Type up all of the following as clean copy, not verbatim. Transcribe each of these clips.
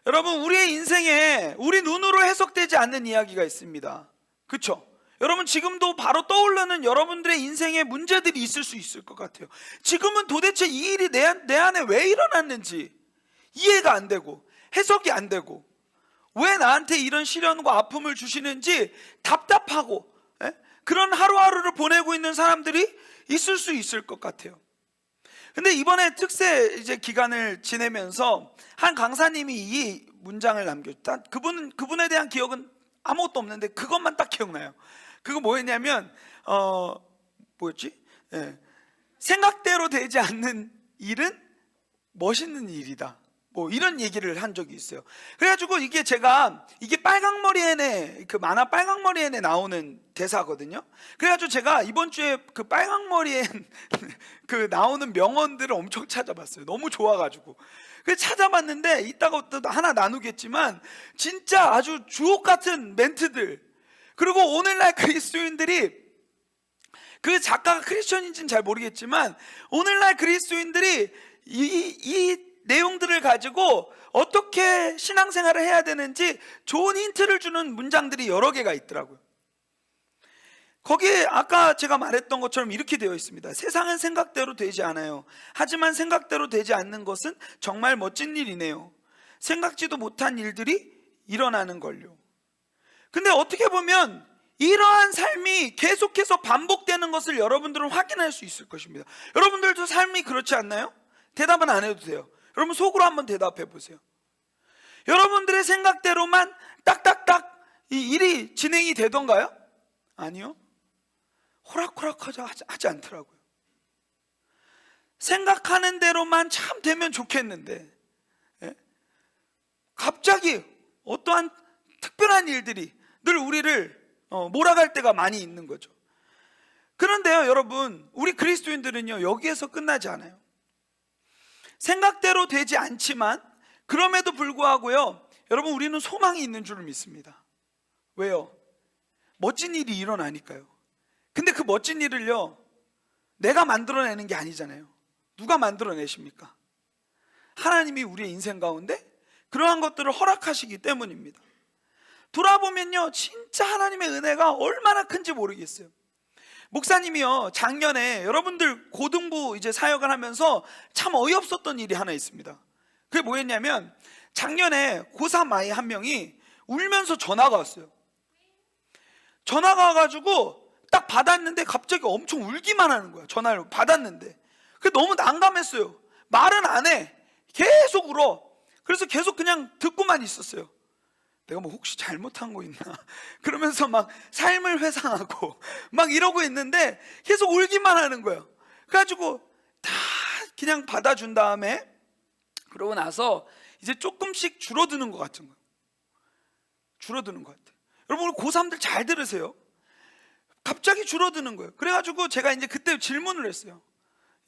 여러분, 우리의 인생에 우리 눈으로 해석되지 않는 이야기가 있습니다. 그렇죠? 여러분, 지금도 바로 떠오르는 여러분들의 인생에 문제들이 있을 수 있을 것 같아요. 지금은 도대체 이 일이 내 안에 왜 일어났는지 이해가 안 되고 해석이 안 되고, 왜 나한테 이런 시련과 아픔을 주시는지 답답하고, 그런 하루하루를 보내고 있는 사람들이 있을 수 있을 것 같아요. 근데 이번에 특세 기간을 지내면서 한 강사님이 이 문장을 남겼다. 그분에 대한 기억은 아무것도 없는데 그것만 딱 기억나요. 그거 뭐였냐면 뭐였지? 생각대로 되지 않는 일은 멋있는 일이다, 뭐 이런 얘기를 한 적이 있어요. 그래가지고 이게 빨강머리애네, 그 만화 빨강머리애네 나오는 대사거든요. 그래가지고 제가 이번 주에 그 빨강머리애 그 나오는 명언들을 엄청 찾아봤어요. 너무 좋아가지고. 그래서 찾아봤는데 이따가 또 하나 나누겠지만 진짜 아주 주옥 같은 멘트들, 그리고 오늘날 그리스도인들이, 그 작가가 크리스천인지는 잘 모르겠지만 오늘날 그리스도인들이 이 내용들을 가지고 어떻게 신앙생활을 해야 되는지 좋은 힌트를 주는 문장들이 여러 개가 있더라고요. 거기에 아까 제가 말했던 것처럼 이렇게 되어 있습니다. 세상은 생각대로 되지 않아요. 하지만 생각대로 되지 않는 것은 정말 멋진 일이네요. 생각지도 못한 일들이 일어나는 걸요. 근데 어떻게 보면 이러한 삶이 계속해서 반복되는 것을 여러분들은 확인할 수 있을 것입니다. 여러분들도 삶이 그렇지 않나요? 대답은 안 해도 돼요. 여러분 속으로 한번 대답해 보세요. 여러분들의 생각대로만 딱딱딱 이 일이 진행이 되던가요? 아니요. 호락호락하지 않더라고요. 생각하는 대로만 참 되면 좋겠는데, 갑자기 어떠한 특별한 일들이 늘 우리를 몰아갈 때가 많이 있는 거죠. 그런데요, 여러분, 우리 그리스도인들은요, 여기에서 끝나지 않아요. 생각대로 되지 않지만 그럼에도 불구하고요, 여러분, 우리는 소망이 있는 줄을 믿습니다. 왜요? 멋진 일이 일어나니까요. 근데 그 멋진 일을요, 내가 만들어내는 게 아니잖아요. 누가 만들어내십니까? 하나님이 우리의 인생 가운데 그러한 것들을 허락하시기 때문입니다. 돌아보면요, 진짜 하나님의 은혜가 얼마나 큰지 모르겠어요. 목사님이요, 작년에 여러분들 고등부 사역을 하면서 참 어이없었던 일이 하나 있습니다. 그게 뭐였냐면, 작년에 고3 아이 한 명이 울면서 전화가 왔어요. 전화가 와가지고 딱 받았는데 갑자기 엄청 울기만 하는 거야. 전화를 받았는데 그게 너무 난감했어요. 말은 안 해. 계속 울어. 그래서 계속 그냥 듣고만 있었어요. 내가 뭐 혹시 잘못한 거 있나 그러면서 막 삶을 회상하고 막 이러고 있는데 계속 울기만 하는 거예요. 그래가지고 다 그냥 받아준 다음에, 그러고 나서 이제 조금씩 줄어드는 것 같은 거예요. 줄어드는 것 같아요. 여러분, 우리 고3들 잘 들으세요. 갑자기 줄어드는 거예요. 그래가지고 제가 이제 그때 질문을 했어요.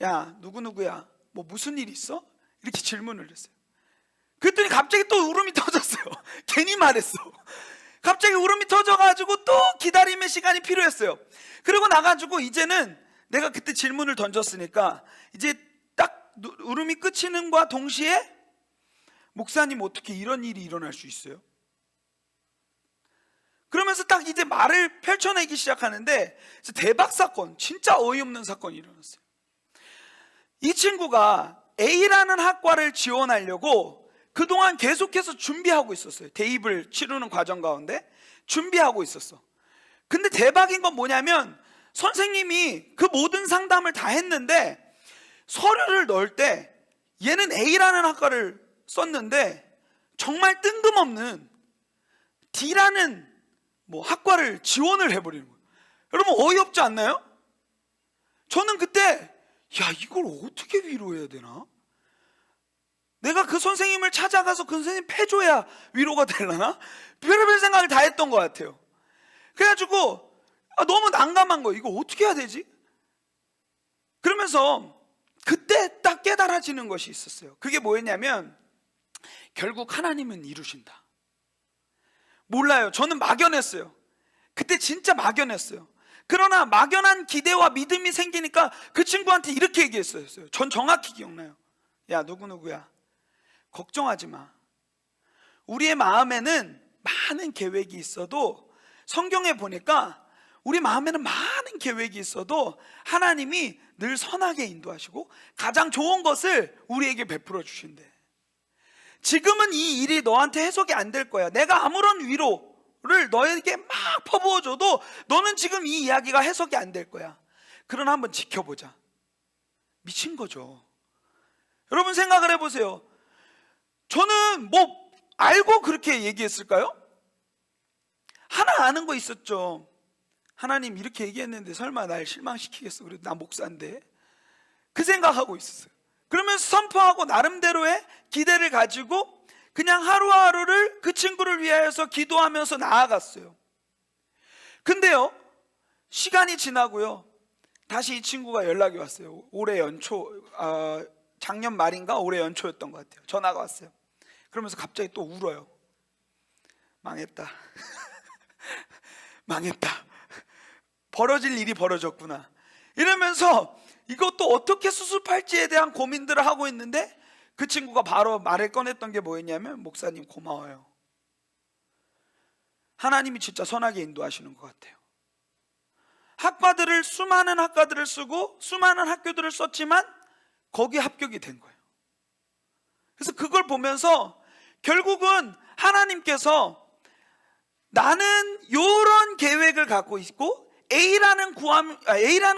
야, 누구누구야, 뭐 무슨 일 있어? 이렇게 질문을 했어요. 그랬더니 갑자기 또 울음이 터졌어요. 괜히 말했어. 갑자기 울음이 터져가지고 또 기다림의 시간이 필요했어요. 그리고 나가지고 이제는 내가 그때 질문을 던졌으니까 이제 딱 울음이 그치는과 동시에, 목사님 어떻게 이런 일이 일어날 수 있어요? 그러면서 딱 이제 말을 펼쳐내기 시작하는데 대박 사건, 진짜 어이없는 사건이 일어났어요. 이 친구가 A라는 학과를 지원하려고 그동안 계속해서 준비하고 있었어요. 대입을 치르는 과정 가운데 준비하고 있었어. 근데 대박인 건 뭐냐면, 선생님이 그 모든 상담을 다 했는데 서류를 넣을 때 얘는 A라는 학과를 썼는데 정말 뜬금없는 D라는 학과를 지원을 해버리는 거예요. 여러분, 어이없지 않나요? 저는 그때 이걸 어떻게 위로해야 되나? 내가 그 선생님을 찾아가서 그 선생님 패줘야 위로가 되려나? 별의별 생각을 다 했던 것 같아요. 그래가지고 너무 난감한 거예요. 이거 어떻게 해야 되지? 그러면서 그때 딱 깨달아지는 것이 있었어요. 그게 뭐였냐면 결국 하나님은 이루신다. 몰라요. 저는 막연했어요. 그때 진짜 막연했어요. 그러나 막연한 기대와 믿음이 생기니까 그 친구한테 이렇게 얘기했어요. 전 정확히 기억나요. 야, 누구누구야, 걱정하지 마. 우리의 마음에는 많은 계획이 있어도, 성경에 보니까 우리 마음에는 많은 계획이 있어도 하나님이 늘 선하게 인도하시고 가장 좋은 것을 우리에게 베풀어 주신대. 지금은 이 일이 너한테 해석이 안 될 거야. 내가 아무런 위로를 너에게 막 퍼부어줘도 너는 지금 이 이야기가 해석이 안 될 거야. 그러나 한번 지켜보자. 미친 거죠. 여러분 생각을 해보세요. 저는 뭐 알고 그렇게 얘기했을까요? 하나 아는 거 있었죠. 하나님 이렇게 얘기했는데 설마 날 실망시키겠어? 그래도 나 목사인데. 그 생각하고 있었어요. 그러면서 선포하고 나름대로의 기대를 가지고 그냥 하루하루를 그 친구를 위하여서 기도하면서 나아갔어요. 근데요, 시간이 지나고요, 다시 이 친구가 연락이 왔어요. 올해 연초, 작년 말인가 올해 연초였던 것 같아요. 전화가 왔어요. 그러면서 갑자기 또 울어요. 망했다. 망했다. 벌어질 일이 벌어졌구나. 이러면서 이것도 어떻게 수습할지에 대한 고민들을 하고 있는데 그 친구가 바로 말을 꺼냈던 게 뭐였냐면, 목사님 고마워요. 하나님이 진짜 선하게 인도하시는 것 같아요. 수많은 학과들을 쓰고 수많은 학교들을 썼지만 거기에 합격이 된 거예요. 그래서 그걸 보면서 결국은 하나님께서 나는 이런 계획을 갖고 있고 A라는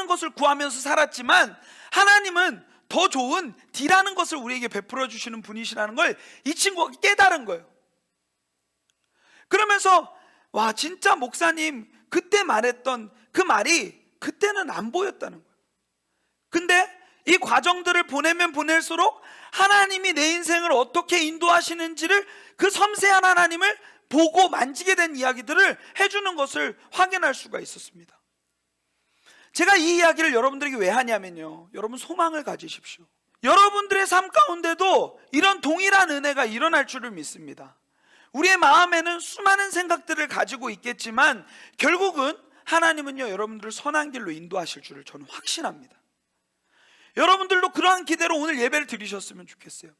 것을 구하면서 살았지만 하나님은 더 좋은 D라는 것을 우리에게 베풀어 주시는 분이시라는 걸 이 친구가 깨달은 거예요. 그러면서 와, 진짜 목사님 그때 말했던 그 말이 그때는 안 보였다는 거예요. 근데 이 과정들을 보내면 보낼수록 하나님이 내 인생을 어떻게 인도하시는지를, 그 섬세한 하나님을 보고 만지게 된 이야기들을 해주는 것을 확인할 수가 있었습니다. 제가 이 이야기를 여러분들에게 왜 하냐면요, 여러분 소망을 가지십시오. 여러분들의 삶 가운데도 이런 동일한 은혜가 일어날 줄을 믿습니다. 우리의 마음에는 수많은 생각들을 가지고 있겠지만 결국은 하나님은요, 여러분들을 선한 길로 인도하실 줄을 저는 확신합니다. 여러분들도 그러한 기대로 오늘 예배를 드리셨으면 좋겠어요.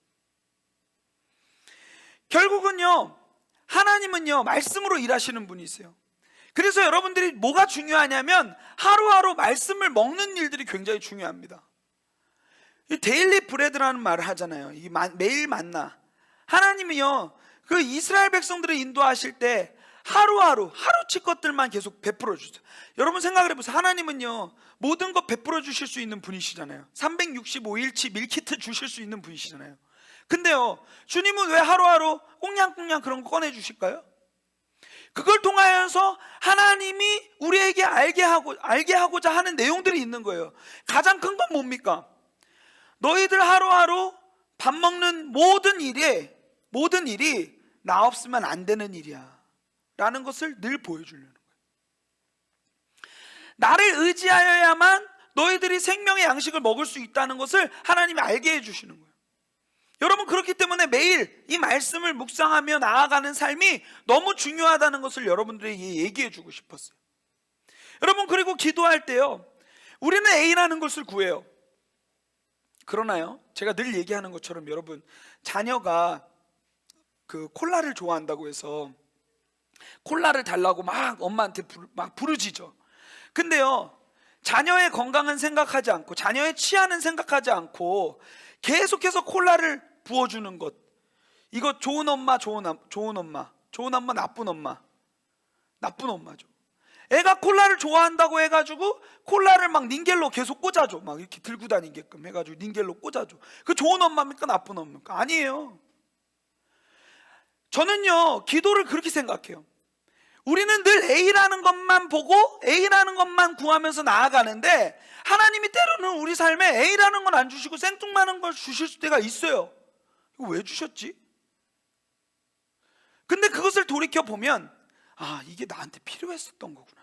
결국은요, 하나님은요 말씀으로 일하시는 분이세요. 그래서 여러분들이 뭐가 중요하냐면 하루하루 말씀을 먹는 일들이 굉장히 중요합니다. 이 데일리 브레드라는 말을 하잖아요. 이 매일 만나. 하나님이요 그 이스라엘 백성들을 인도하실 때 하루치 것들만 계속 베풀어 주세요. 여러분 생각을 해보세요. 하나님은요 모든 것 베풀어 주실 수 있는 분이시잖아요. 365일치 밀키트 주실 수 있는 분이시잖아요. 근데요, 주님은 왜 하루하루 꽁냥꽁냥 그런 거 꺼내 주실까요? 그걸 통하여서 하나님이 우리에게 알게 하고자 하는 내용들이 있는 거예요. 가장 큰 건 뭡니까? 너희들 하루하루 밥 먹는 모든 일이 나 없으면 안 되는 일이야 라는 것을 늘 보여주려는 거예요. 나를 의지하여야만 너희들이 생명의 양식을 먹을 수 있다는 것을 하나님이 알게 해주시는 거예요. 여러분, 그렇기 때문에 매일 이 말씀을 묵상하며 나아가는 삶이 너무 중요하다는 것을 여러분들에게 얘기해 주고 싶었어요. 여러분, 그리고 기도할 때요, 우리는 A라는 것을 구해요. 그러나요, 제가 늘 얘기하는 것처럼 여러분, 자녀가 그 콜라를 좋아한다고 해서 콜라를 달라고 막 엄마한테 막 부르짖어. 근데요, 자녀의 건강은 생각하지 않고 자녀의 치아는 생각하지 않고 계속해서 콜라를 부어주는 것, 이거 좋은 엄마, 나쁜 엄마죠. 애가 콜라를 좋아한다고 해가지고 콜라를 막 닌겔로 계속 꽂아줘. 막 이렇게 들고 다니게끔 해가지고 닌겔로 꽂아줘. 그 좋은 엄마입니까 나쁜 엄마입니까? 아니에요. 저는요 기도를 그렇게 생각해요. 우리는 늘 A라는 것만 보고 A라는 것만 구하면서 나아가는데 하나님이 때로는 우리 삶에 A라는 건 안 주시고 생뚱맞은 걸 주실 때가 있어요. 이거 왜 주셨지? 근데 그것을 돌이켜보면 이게 나한테 필요했었던 거구나,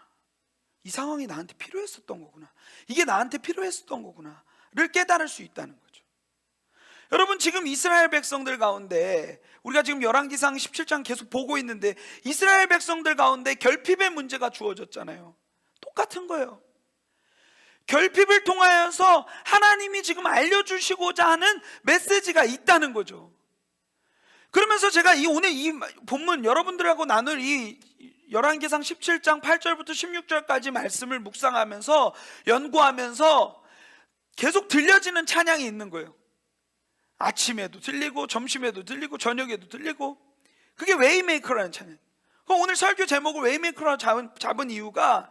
이 상황이 나한테 필요했었던 거구나, 이게 나한테 필요했었던 거구나를 깨달을 수 있다는 거죠. 여러분, 지금 이스라엘 백성들 가운데, 우리가 지금 열왕기상 17장 계속 보고 있는데, 이스라엘 백성들 가운데 결핍의 문제가 주어졌잖아요. 똑같은 거예요. 결핍을 통하여서 하나님이 지금 알려주시고자 하는 메시지가 있다는 거죠. 그러면서 제가 오늘 이 본문 여러분들하고 나눌 이 열왕기상 17장 8절부터 16절까지 말씀을 묵상하면서 연구하면서 계속 들려지는 찬양이 있는 거예요. 아침에도 들리고 점심에도 들리고 저녁에도 들리고, 그게 웨이메이커라는 찬양. 오늘 설교 제목을 웨이메이커로 잡은 이유가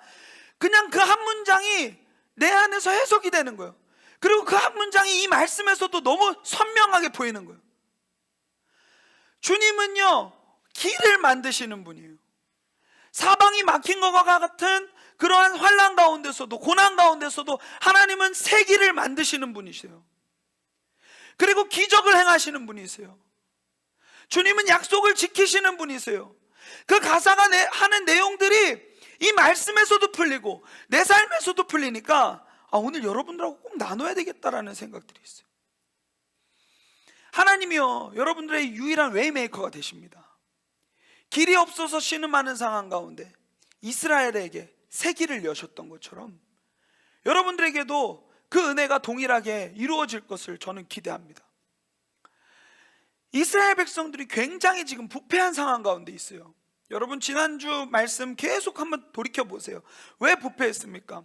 그냥 그 한 문장이 내 안에서 해석이 되는 거예요. 그리고 그 한 문장이 이 말씀에서도 너무 선명하게 보이는 거예요. 주님은요, 길을 만드시는 분이에요. 사방이 막힌 것과 같은 그러한 환난 가운데서도, 고난 가운데서도 하나님은 새 길을 만드시는 분이세요. 그리고 기적을 행하시는 분이세요. 주님은 약속을 지키시는 분이세요. 그 가사가 하는 내용들이 이 말씀에서도 풀리고 내 삶에서도 풀리니까 오늘 여러분들하고 꼭 나눠야 되겠다라는 생각들이 있어요. 하나님이요, 여러분들의 유일한 웨이메이커가 되십니다. 길이 없어서 신음하는 상황 가운데 이스라엘에게 새 길을 여셨던 것처럼 여러분들에게도 그 은혜가 동일하게 이루어질 것을 저는 기대합니다. 이스라엘 백성들이 굉장히 지금 부패한 상황 가운데 있어요. 여러분, 지난주 말씀 계속 한번 돌이켜 보세요. 왜 부패했습니까?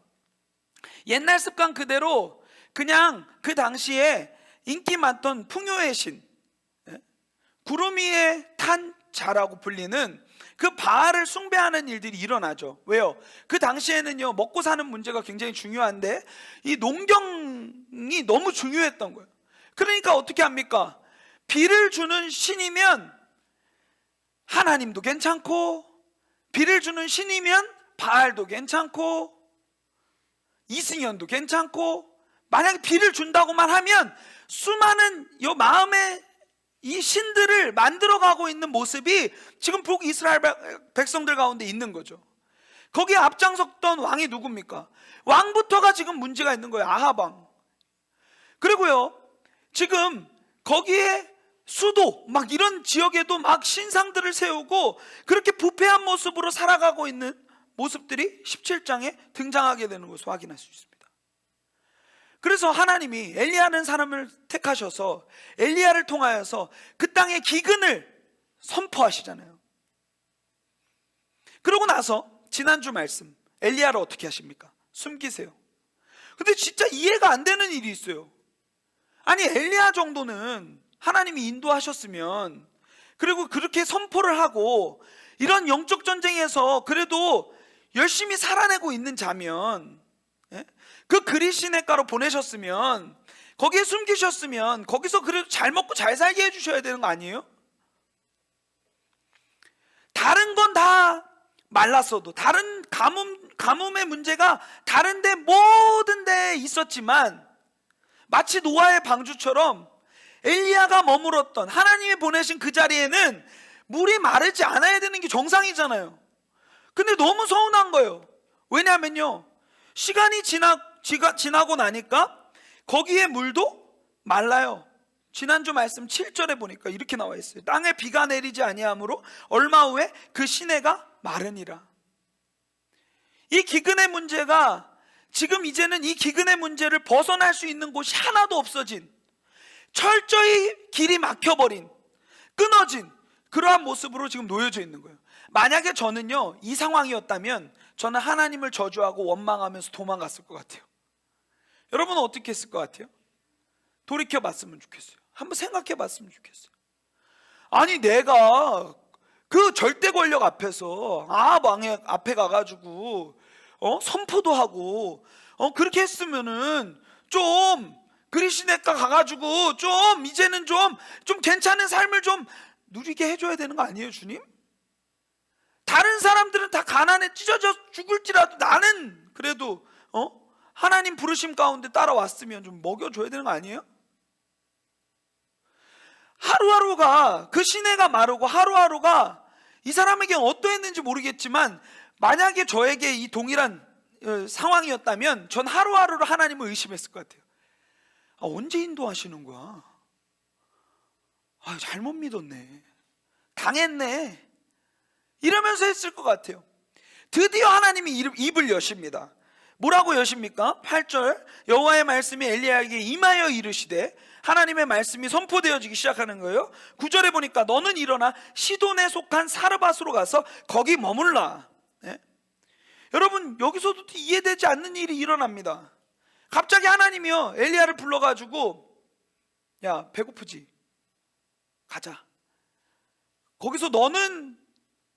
옛날 습관 그대로 그냥 그 당시에 인기 많던 풍요의 신, 구름 위에 탄 자라고 불리는 그 바알을 숭배하는 일들이 일어나죠. 왜요? 그 당시에는요, 먹고 사는 문제가 굉장히 중요한데 이 농경이 너무 중요했던 거예요. 그러니까 어떻게 합니까? 비를 주는 신이면 하나님도 괜찮고, 비를 주는 신이면 바알도 괜찮고, 이승연도 괜찮고, 만약에 비를 준다고만 하면 수많은 요 마음의 이 신들을 만들어가고 있는 모습이 지금 북이스라엘 백성들 가운데 있는 거죠. 거기에 앞장섰던 왕이 누굽니까? 왕부터가 지금 문제가 있는 거예요. 아합 왕. 그리고요, 지금 거기에 수도 막 이런 지역에도 막 신상들을 세우고 그렇게 부패한 모습으로 살아가고 있는 모습들이 17장에 등장하게 되는 것을 확인할 수 있습니다. 그래서 하나님이 엘리야라는 사람을 택하셔서 엘리야를 통하여서 그 땅의 기근을 선포하시잖아요. 그러고 나서 지난주 말씀, 엘리야를 어떻게 하십니까? 숨기세요. 근데 진짜 이해가 안 되는 일이 있어요. 아니, 엘리야 정도는 하나님이 인도하셨으면, 그리고 그렇게 선포를 하고 이런 영적 전쟁에서 그래도 열심히 살아내고 있는 자면, 그 그리시네가로 보내셨으면, 거기에 숨기셨으면 거기서 그래도 잘 먹고 잘 살게 해주셔야 되는 거 아니에요? 다른 건 다 말랐어도, 다른 가뭄의 문제가 다른데 모든 데에 있었지만 마치 노아의 방주처럼 엘리야가 머물었던, 하나님이 보내신 그 자리에는 물이 마르지 않아야 되는 게 정상이잖아요. 근데 너무 서운한 거예요. 왜냐하면요, 시간이 지나고 나니까 거기에 물도 말라요. 지난주 말씀 7절에 보니까 이렇게 나와 있어요. 땅에 비가 내리지 아니하므로 얼마 후에 그 시내가 마르니라. 이 기근의 문제가 지금 이제는 이 기근의 문제를 벗어날 수 있는 곳이 하나도 없어진, 철저히 길이 막혀버린, 끊어진 그러한 모습으로 지금 놓여져 있는 거예요. 만약에 저는요, 이 상황이었다면 저는 하나님을 저주하고 원망하면서 도망갔을 것 같아요. 여러분은 어떻게 했을 것 같아요? 돌이켜 봤으면 좋겠어요. 한번 생각해 봤으면 좋겠어요. 아니, 내가 그 절대 권력 앞에서 아합 왕의 앞에 가가지고 선포도 하고 그렇게 했으면은 좀 그리시네가 가가지고 좀 이제는 좀 괜찮은 삶을 좀 누리게 해줘야 되는 거 아니에요, 주님? 다른 사람들은 다 가난에 찢어져 죽을지라도 나는 그래도 하나님 부르심 가운데 따라왔으면 좀 먹여줘야 되는 거 아니에요? 하루하루가, 그 시내가 마르고 하루하루가 이 사람에게 어떠했는지 모르겠지만 만약에 저에게 이 동일한 상황이었다면 전 하루하루를 하나님을 의심했을 것 같아요. 언제 인도하시는 거야? 잘못 믿었네, 당했네, 이러면서 했을 것 같아요. 드디어 하나님이 입을 여십니다. 뭐라고 여십니까? 8절, 여호와의 말씀이 엘리야에게 임하여 이르시되, 하나님의 말씀이 선포되어지기 시작하는 거예요. 9절에 보니까 너는 일어나 시돈에 속한 사르밧으로 가서 거기 머물라. 네? 여러분, 여기서도 이해되지 않는 일이 일어납니다. 갑자기 하나님이요 엘리야를 불러가지고, 야, 배고프지? 가자. 거기서 너는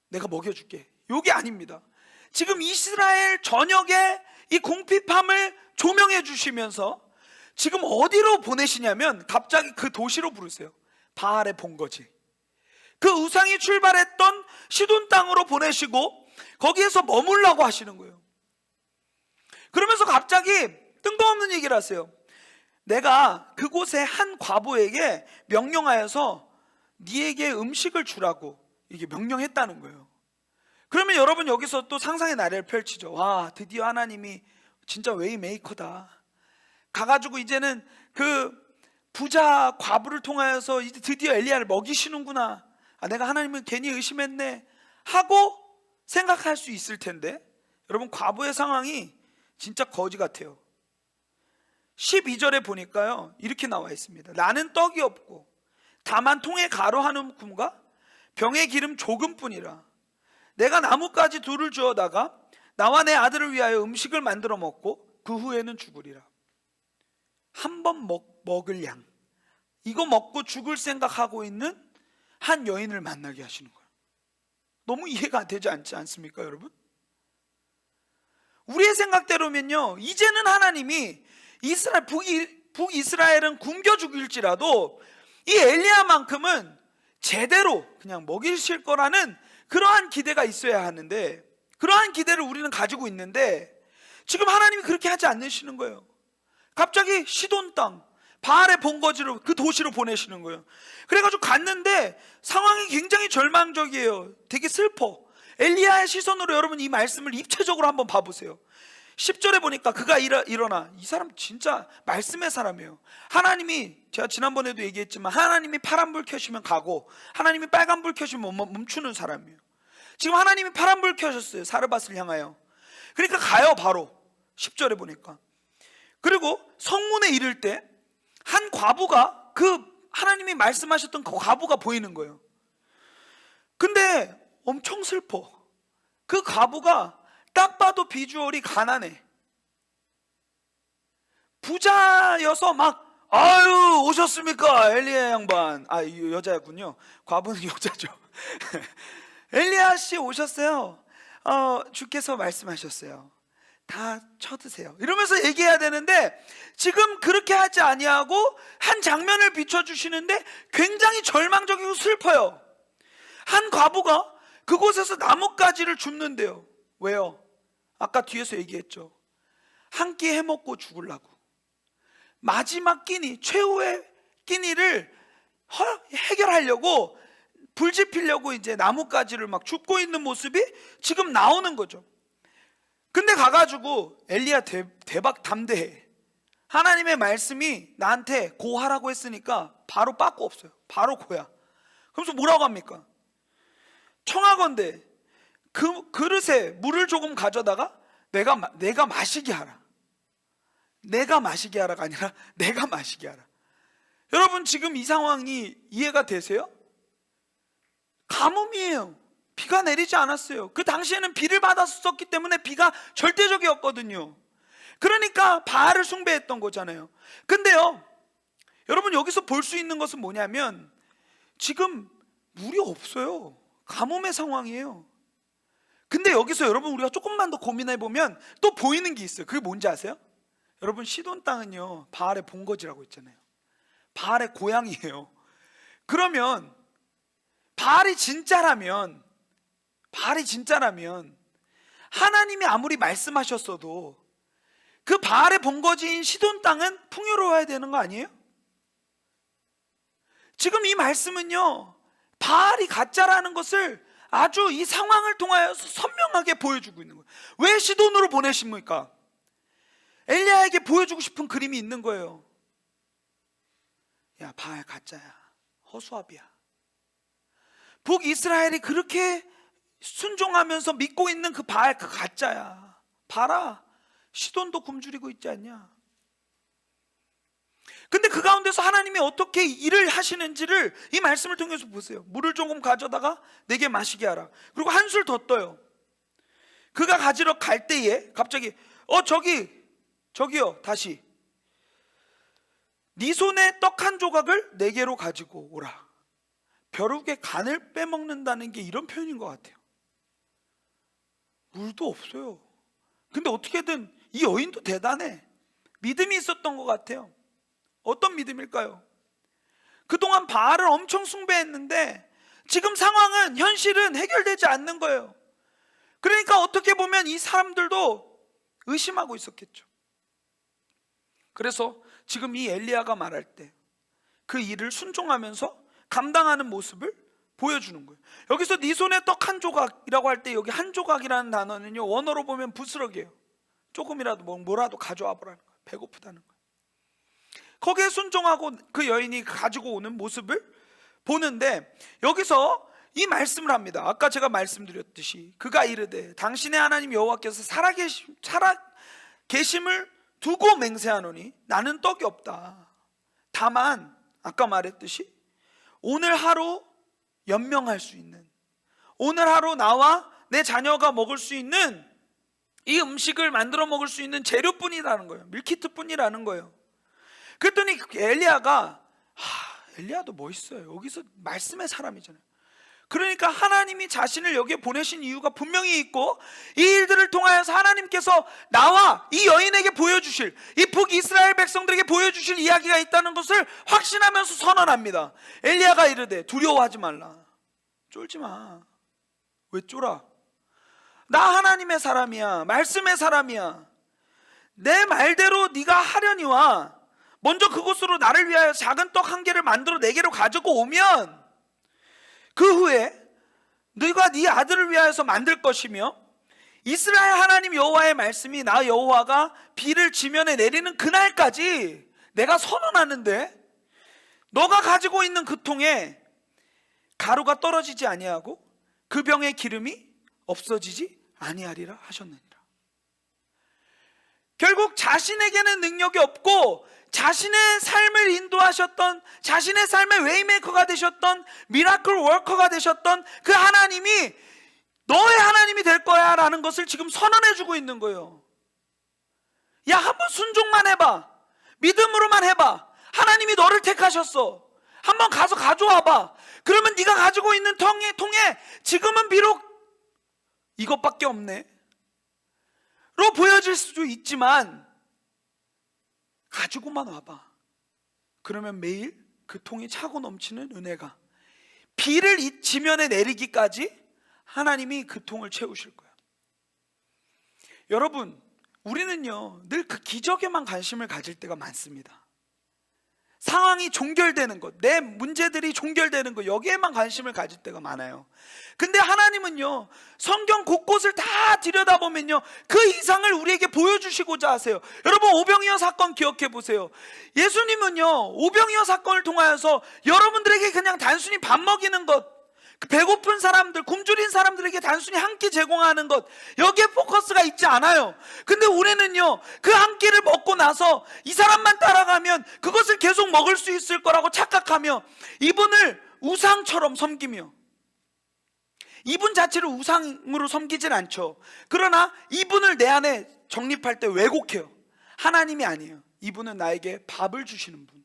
내가 먹여줄게. 요게 아닙니다. 지금 이스라엘 전역에 이 궁핍함을 조명해 주시면서 지금 어디로 보내시냐면 갑자기 그 도시로 부르세요. 바알의 본거지. 그 우상이 출발했던 시돈 땅으로 보내시고 거기에서 머물라고 하시는 거예요. 그러면서 갑자기 뜬금없는 얘기를 하세요. 내가 그곳에 한 과부에게 명령하여서 네에게 음식을 주라고 이게 명령했다는 거예요. 그러면 여러분 여기서 또 상상의 나래를 펼치죠. 와, 드디어 하나님이 진짜 웨이메이커다. 가가지고 이제는 그 부자 과부를 통하여서 이제 드디어 엘리야를 먹이시는구나. 내가 하나님을 괜히 의심했네 하고 생각할 수 있을 텐데, 여러분 과부의 상황이 진짜 거지 같아요. 12절에 보니까요 이렇게 나와 있습니다. 나는 떡이 없고 다만 통에 가루 한 움큼과 병에 기름 조금뿐이라. 내가 나뭇가지 둘을 주어다가 나와 내 아들을 위하여 음식을 만들어 먹고 그 후에는 죽으리라. 한 번 먹을 양, 이거 먹고 죽을 생각하고 있는 한 여인을 만나게 하시는 거예요. 너무 이해가 되지 않지 않습니까, 여러분? 우리의 생각대로면요 이제는 하나님이 북이스라엘은 굶겨 죽일지라도 이 엘리야만큼은 제대로 그냥 먹이실 거라는 그러한 기대가 있어야 하는데, 그러한 기대를 우리는 가지고 있는데 지금 하나님이 그렇게 하지 않으시는 거예요. 갑자기 시돈 땅 바알의 본거지로, 그 도시로 보내시는 거예요. 그래가지고 갔는데 상황이 굉장히 절망적이에요. 되게 슬퍼. 엘리야의 시선으로 여러분 이 말씀을 입체적으로 한번 봐보세요. 10절에 보니까 그가 일어나, 이 사람 진짜 말씀의 사람이에요. 하나님이, 제가 지난번에도 얘기했지만 하나님이 파란불 켜시면 가고 하나님이 빨간불 켜시면 멈추는 사람이에요. 지금 하나님이 파란불 켜셨어요, 사르밧을 향하여. 그러니까 가요, 바로 10절에 보니까. 그리고 성문에 이를 때 한 과부가, 그 하나님이 말씀하셨던 그 과부가 보이는 거예요. 근데 엄청 슬퍼. 그 과부가 딱 봐도 비주얼이 가난해. 부자여서 막, 아유 오셨습니까 엘리야 양반. 여자였군요. 과부는 여자죠. 엘리야 씨 오셨어요. 주께서 말씀하셨어요. 다 쳐드세요. 이러면서 얘기해야 되는데 지금 그렇게 하지 아니하고 한 장면을 비춰주시는데 굉장히 절망적이고 슬퍼요. 한 과부가 그곳에서 나뭇가지를 줍는데요. 왜요? 아까 뒤에서 얘기했죠. 한 끼 해먹고 죽으려고. 마지막 끼니, 최후의 끼니를 해결하려고 불 지피려고 이제 나뭇가지를 막 줍고 있는 모습이 지금 나오는 거죠. 근데 가가지고 엘리야 대박 담대해. 하나님의 말씀이 나한테 고하라고 했으니까 바로 빠꾸 없어요. 바로 고야. 그래서 뭐라고 합니까? 청하건대 그 그릇에 물을 조금 가져다가 내가 마시게 하라. 내가 마시게 하라가 아니라 내가 마시게 하라. 여러분 지금 이 상황이 이해가 되세요? 가뭄이에요. 비가 내리지 않았어요. 그 당시에는 비를 받았었기 때문에 비가 절대적이었거든요. 그러니까 바알을 숭배했던 거잖아요. 근데요 여러분 여기서 볼 수 있는 것은 뭐냐면 지금 물이 없어요. 가뭄의 상황이에요. 근데 여기서 여러분 우리가 조금만 더 고민해 보면 또 보이는 게 있어요. 그게 뭔지 아세요? 여러분 시돈 땅은요 바알의 본거지라고 있잖아요. 바알의 고향이에요. 그러면 바알이 진짜라면 하나님이 아무리 말씀하셨어도 그 바알의 본거지인 시돈 땅은 풍요로워야 되는 거 아니에요? 지금 이 말씀은요, 바알이 가짜라는 것을 아주 이 상황을 통하여서 선명하게 보여주고 있는 거예요. 왜 시돈으로 보내십니까? 엘리야에게 보여주고 싶은 그림이 있는 거예요. 야, 바알 가짜야, 허수아비야. 북이스라엘이 그렇게 순종하면서 믿고 있는 그 바알, 그 가짜야. 봐라, 시돈도 굶주리고 있지 않냐. 근데 그 가운데서 하나님이 어떻게 일을 하시는지를 이 말씀을 통해서 보세요. 물을 조금 가져다가 내게 마시게 하라. 그리고 한술 더 떠요. 그가 가지러 갈 때에 갑자기 저기요, 다시 네 손에 떡 한 조각을 내게로 가지고 오라. 벼룩의 간을 빼먹는다는 게 이런 표현인 것 같아요. 물도 없어요. 근데 어떻게든 이 여인도 대단해. 믿음이 있었던 것 같아요. 어떤 믿음일까요? 그동안 바알을 엄청 숭배했는데 지금 상황은, 현실은 해결되지 않는 거예요. 그러니까 어떻게 보면 이 사람들도 의심하고 있었겠죠. 그래서 지금 이 엘리야가 말할 때 그 일을 순종하면서 감당하는 모습을 보여주는 거예요. 여기서 네 손에 떡 한 조각이라고 할 때, 여기 한 조각이라는 단어는요, 원어로 보면 부스럭이에요. 조금이라도 뭐라도 가져와 보라는 거예요. 배고프다는 거예요. 거기에 순종하고 그 여인이 가지고 오는 모습을 보는데, 여기서 이 말씀을 합니다. 아까 제가 말씀드렸듯이 그가 이르되 당신의 하나님 여호와께서 살아계심을 두고 맹세하노니 나는 떡이 없다. 다만 아까 말했듯이 오늘 하루 연명할 수 있는, 오늘 하루 나와 내 자녀가 먹을 수 있는 이 음식을 만들어 먹을 수 있는 재료뿐이라는 거예요. 밀키트뿐이라는 거예요. 그랬더니 엘리야가, 엘리야도 멋있어요. 여기서 말씀의 사람이잖아요. 그러니까 하나님이 자신을 여기에 보내신 이유가 분명히 있고, 이 일들을 통하여서 하나님께서 나와 이 여인에게 보여주실, 이 북이스라엘 백성들에게 보여주실 이야기가 있다는 것을 확신하면서 선언합니다. 엘리야가 이르되 두려워하지 말라. 쫄지 마. 왜 쫄아? 나 하나님의 사람이야. 말씀의 사람이야. 내 말대로 네가 하려니와 먼저 그곳으로 나를 위하여 작은 떡 한 개를 만들어 내게로 가지고 오면 그 후에 네가 네 아들을 위하여서 만들 것이며, 이스라엘 하나님 여호와의 말씀이 나 여호와가 비를 지면에 내리는 그날까지 내가 선언하는데 너가 가지고 있는 그 통에 가루가 떨어지지 아니하고 그 병의 기름이 없어지지 아니하리라 하셨느니라. 결국 자신에게는 능력이 없고 자신의 삶을 인도하셨던, 자신의 삶의 웨이메이커가 되셨던, 미라클 워커가 되셨던 그 하나님이 너의 하나님이 될 거야 라는 것을 지금 선언해주고 있는 거예요. 야, 한번 순종만 해봐. 믿음으로만 해봐. 하나님이 너를 택하셨어. 한번 가서 가져와봐. 그러면 네가 가지고 있는 통에 지금은 비록 이것밖에 없네 로 보여질 수도 있지만 가지고만 와봐. 그러면 매일 그 통이 차고 넘치는 은혜가 비를 이 지면에 내리기까지 하나님이 그 통을 채우실 거야. 여러분, 우리는요 늘 그 기적에만 관심을 가질 때가 많습니다. 상황이 종결되는 것, 내 문제들이 종결되는 것, 여기에만 관심을 가질 때가 많아요. 근데 하나님은요 성경 곳곳을 다 들여다보면요 그 이상을 우리에게 보여주시고자 하세요. 여러분, 오병이어 사건 기억해 보세요. 예수님은요 오병이어 사건을 통하여서 여러분들에게 그냥 단순히 밥 먹이는 것, 배고픈 사람들, 굶주린 사람들에게 단순히 한 끼 제공하는 것, 여기에 포커스가 있지 않아요. 근데 우리는요 그 한 끼를 먹고 나서 이 사람만 따라가면 그것을 계속 먹을 수 있을 거라고 착각하며 이분을 우상처럼 섬기며, 이분 자체를 우상으로 섬기진 않죠. 그러나 이분을 내 안에 정립할 때 왜곡해요. 하나님이 아니에요. 이분은 나에게 밥을 주시는 분.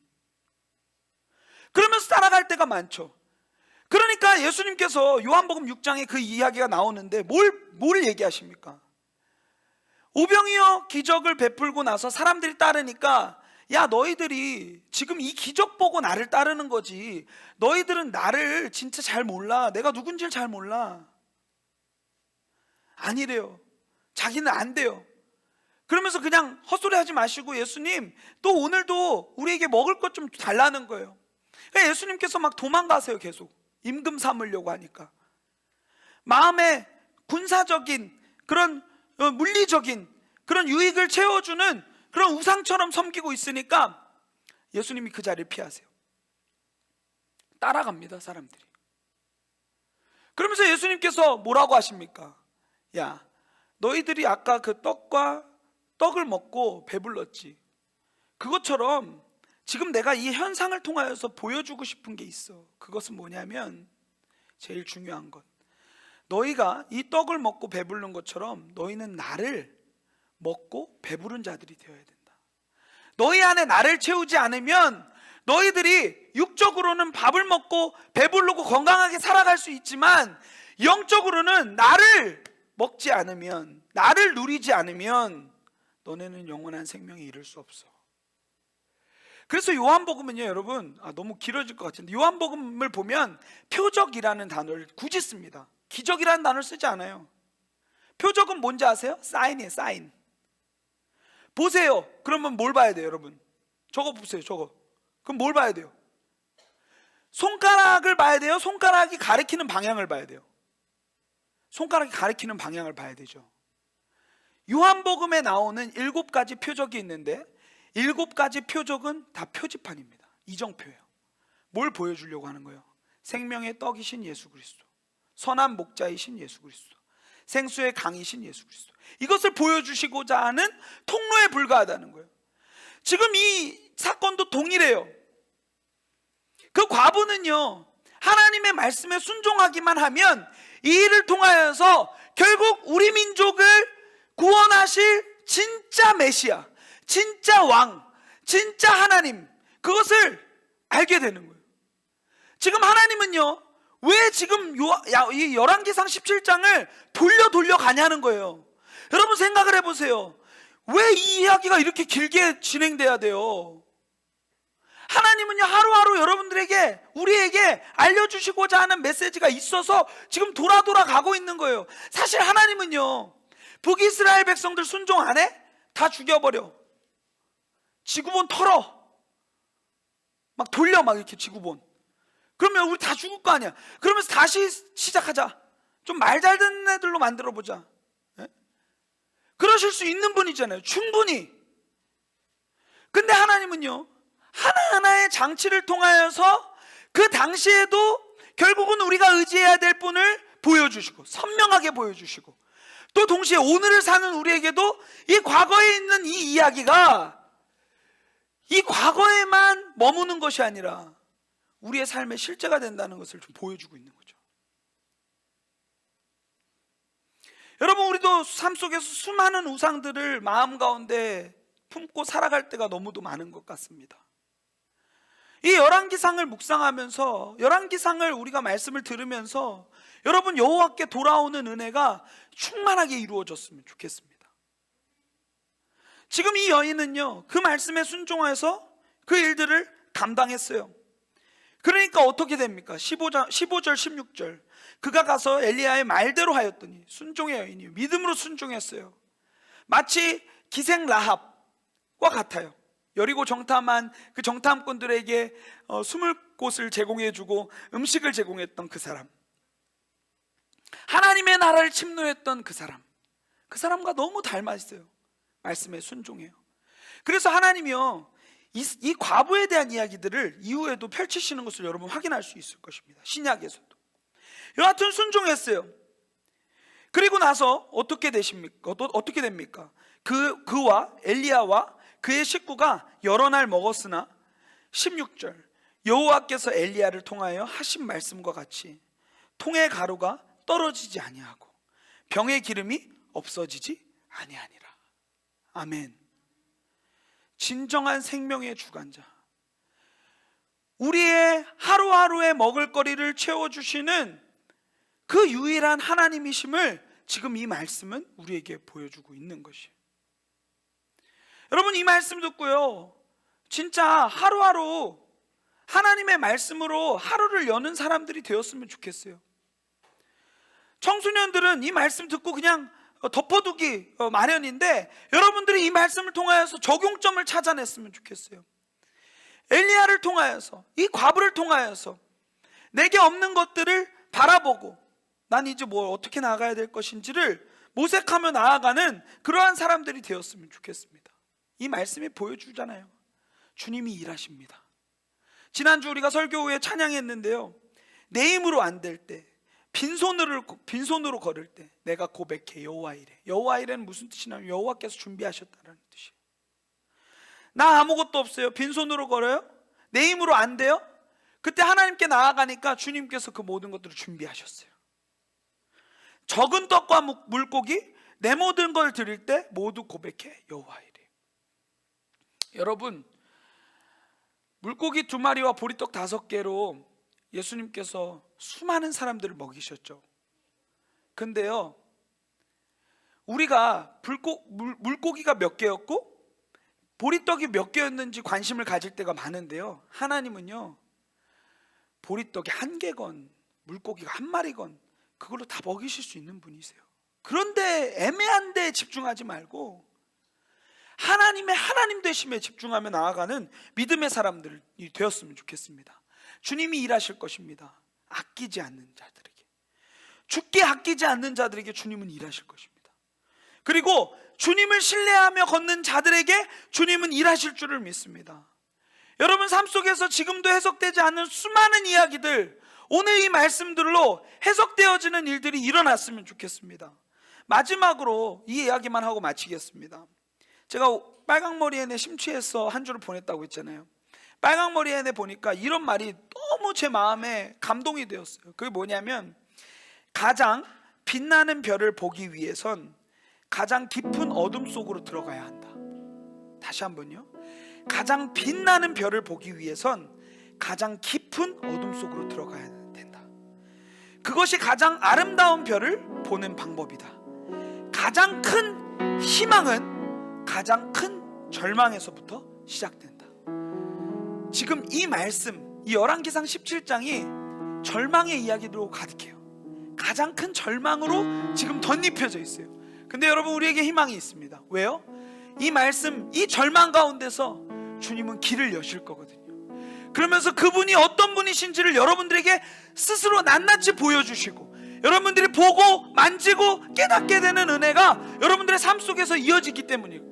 그러면서 따라갈 때가 많죠. 그러니까 예수님께서 요한복음 6장에 그 이야기가 나오는데 뭘 얘기하십니까? 오병이어 기적을 베풀고 나서 사람들이 따르니까, 야, 너희들이 지금 이 기적 보고 나를 따르는 거지, 너희들은 나를 진짜 잘 몰라. 내가 누군지를 잘 몰라. 아니래요. 자기는 안 돼요. 그러면서 그냥 헛소리 하지 마시고, 예수님 또 오늘도 우리에게 먹을 것 좀 달라는 거예요. 그러니까 예수님께서 막 도망가세요. 계속 임금 삼으려고 하니까. 마음에 군사적인 그런 물리적인 그런 유익을 채워주는 그런 우상처럼 섬기고 있으니까 예수님이 그 자리를 피하세요. 따라갑니다, 사람들이. 그러면서 예수님께서 뭐라고 하십니까? 야, 너희들이 아까 그 떡을 먹고 배불렀지. 그것처럼 지금 내가 이 현상을 통하여서 보여주고 싶은 게 있어. 그것은 뭐냐면, 제일 중요한 건, 너희가 이 떡을 먹고 배부른 것처럼 너희는 나를 먹고 배부른 자들이 되어야 된다. 너희 안에 나를 채우지 않으면 너희들이 육적으로는 밥을 먹고 배부르고 건강하게 살아갈 수 있지만 영적으로는 나를 먹지 않으면, 나를 누리지 않으면 너네는 영원한 생명에 이를 수 없어. 그래서 요한복음은요, 여러분, 너무 길어질 것 같은데 요한복음을 보면 표적이라는 단어를 굳이 씁니다. 기적이라는 단어를 쓰지 않아요. 표적은 뭔지 아세요? 사인이에요, 사인. 보세요. 그러면 뭘 봐야 돼요, 여러분? 저거 보세요, 저거. 그럼 뭘 봐야 돼요? 손가락을 봐야 돼요? 손가락이 가리키는 방향을 봐야 돼요? 손가락이 가리키는 방향을 봐야 되죠. 요한복음에 나오는 7가지 표적이 있는데 7가지 표적은 다 표지판입니다. 이정표예요. 뭘 보여주려고 하는 거예요? 생명의 떡이신 예수 그리스도, 선한 목자이신 예수 그리스도, 생수의 강이신 예수 그리스도, 이것을 보여주시고자 하는 통로에 불과하다는 거예요. 지금 이 사건도 동일해요. 그 과부는요, 하나님의 말씀에 순종하기만 하면 이 일을 통하여서 결국 우리 민족을 구원하실 진짜 메시아, 진짜 왕, 진짜 하나님, 그것을 알게 되는 거예요. 지금 하나님은요, 왜 지금 이 열왕기상 17장을 돌려 가냐는 거예요. 여러분 생각을 해보세요. 왜 이 이야기가 이렇게 길게 진행돼야 돼요? 하나님은요, 하루하루 여러분들에게, 우리에게 알려주시고자 하는 메시지가 있어서 지금 돌아 가고 있는 거예요. 사실 하나님은요, 북이스라엘 백성들 순종 안 해? 다 죽여버려. 지구본 털어. 막 돌려, 막 이렇게 지구본. 그러면 우리 다 죽을 거 아니야. 그러면서 다시 시작하자. 좀 말 잘 듣는 애들로 만들어보자. 예? 그러실 수 있는 분이잖아요, 충분히. 근데 하나님은요, 하나하나의 장치를 통하여서 그 당시에도 결국은 우리가 의지해야 될 분을 보여주시고, 선명하게 보여주시고, 또 동시에 오늘을 사는 우리에게도 이 과거에 있는 이 이야기가 이 과거에만 머무는 것이 아니라 우리의 삶의 실제가 된다는 것을 좀 보여주고 있는 거죠. 여러분, 우리도 삶 속에서 수많은 우상들을 마음 가운데 품고 살아갈 때가 너무도 많은 것 같습니다. 이 열왕기상을 묵상하면서, 열왕기상을 우리가 말씀을 들으면서 여러분, 여호와께 돌아오는 은혜가 충만하게 이루어졌으면 좋겠습니다. 지금 이 여인은요, 그 말씀에 순종해서 그 일들을 감당했어요. 그러니까 어떻게 됩니까? 15절 16절, 그가 가서 엘리야의 말대로 하였더니, 순종의 여인이 믿음으로 순종했어요. 마치 기생 라합과 같아요. 여리고 정탐한 그 정탐꾼들에게 숨을 곳을 제공해주고 음식을 제공했던 그 사람, 하나님의 나라를 침노했던 그 사람과 너무 닮아 있어요. 말씀에 순종해요. 그래서 하나님이요, 이 과부에 대한 이야기들을 이후에도 펼치시는 것을 여러분 확인할 수 있을 것입니다. 신약에서도 여하튼 순종했어요. 그리고 나서 어떻게 됩니까? 그와 엘리야와 그의 식구가 여러 날 먹었으나 16절, 여호와께서 엘리야를 통하여 하신 말씀과 같이 통의 가루가 떨어지지 아니하고 병의 기름이 없어지지 아니하니라. 아멘. 진정한 생명의 주관자, 우리의 하루하루의 먹을거리를 채워주시는 그 유일한 하나님이심을 지금 이 말씀은 우리에게 보여주고 있는 것이에요. 여러분, 이 말씀 듣고요, 진짜 하루하루 하나님의 말씀으로 하루를 여는 사람들이 되었으면 좋겠어요. 청소년들은 이 말씀 듣고 그냥 덮어두기 마련인데, 여러분들이 이 말씀을 통하여서 적용점을 찾아냈으면 좋겠어요. 엘리야를 통하여서, 이 과부를 통하여서 내게 없는 것들을 바라보고 난 이제 뭘 어떻게 나아가야 될 것인지를 모색하며 나아가는 그러한 사람들이 되었으면 좋겠습니다. 이 말씀이 보여주잖아요. 주님이 일하십니다. 지난주 우리가 설교 후에 찬양했는데요, 내 힘으로 안 될 때, 빈손으로 걸을 때 내가 고백해 여호와 이래. 여호와 이래는 무슨 뜻이냐면 여호와께서 준비하셨다는 뜻이에요. 나 아무것도 없어요. 빈손으로 걸어요? 내 힘으로 안 돼요? 그때 하나님께 나아가니까 주님께서 그 모든 것들을 준비하셨어요. 적은 떡과 물고기, 내 모든 걸 드릴 때 모두 고백해 여호와 이래. 여러분, 물고기 2마리와 보리떡 5개로 예수님께서 수많은 사람들을 먹이셨죠. 근데요, 우리가 물고기가 몇 개였고 보리떡이 몇 개였는지 관심을 가질 때가 많은데요, 하나님은요, 보리떡이 1개건 물고기가 1마리건 그걸로 다 먹이실 수 있는 분이세요. 그런데 애매한 데에 집중하지 말고 하나님의 하나님 되심에 집중하며 나아가는 믿음의 사람들이 되었으면 좋겠습니다. 주님이 일하실 것입니다. 아끼지 않는 자들에게, 죽게 아끼지 않는 자들에게 주님은 일하실 것입니다. 그리고 주님을 신뢰하며 걷는 자들에게 주님은 일하실 줄을 믿습니다. 여러분 삶 속에서 지금도 해석되지 않는 수많은 이야기들, 오늘 이 말씀들로 해석되어지는 일들이 일어났으면 좋겠습니다. 마지막으로 이 이야기만 하고 마치겠습니다. 제가 빨강머리 앤에 심취해서 한 주를 보냈다고 했잖아요. 빨강머리 앤에 보니까 이런 말이 너무 제 마음에 감동이 되었어요. 그게 뭐냐면, 가장 빛나는 별을 보기 위해선 가장 깊은 어둠 속으로 들어가야 한다. 다시 한번요. 가장 빛나는 별을 보기 위해선 가장 깊은 어둠 속으로 들어가야 된다. 그것이 가장 아름다운 별을 보는 방법이다. 가장 큰 희망은 가장 큰 절망에서부터 시작된다. 지금 이 말씀, 이 열왕기상 17장이 절망의 이야기로 가득해요. 가장 큰 절망으로 지금 덧입혀져 있어요. 근데 여러분, 우리에게 희망이 있습니다. 왜요? 이 말씀, 이 절망 가운데서 주님은 길을 여실 거거든요. 그러면서 그분이 어떤 분이신지를 여러분들에게 스스로 낱낱이 보여주시고, 여러분들이 보고 만지고 깨닫게 되는 은혜가 여러분들의 삶 속에서 이어지기 때문이에요.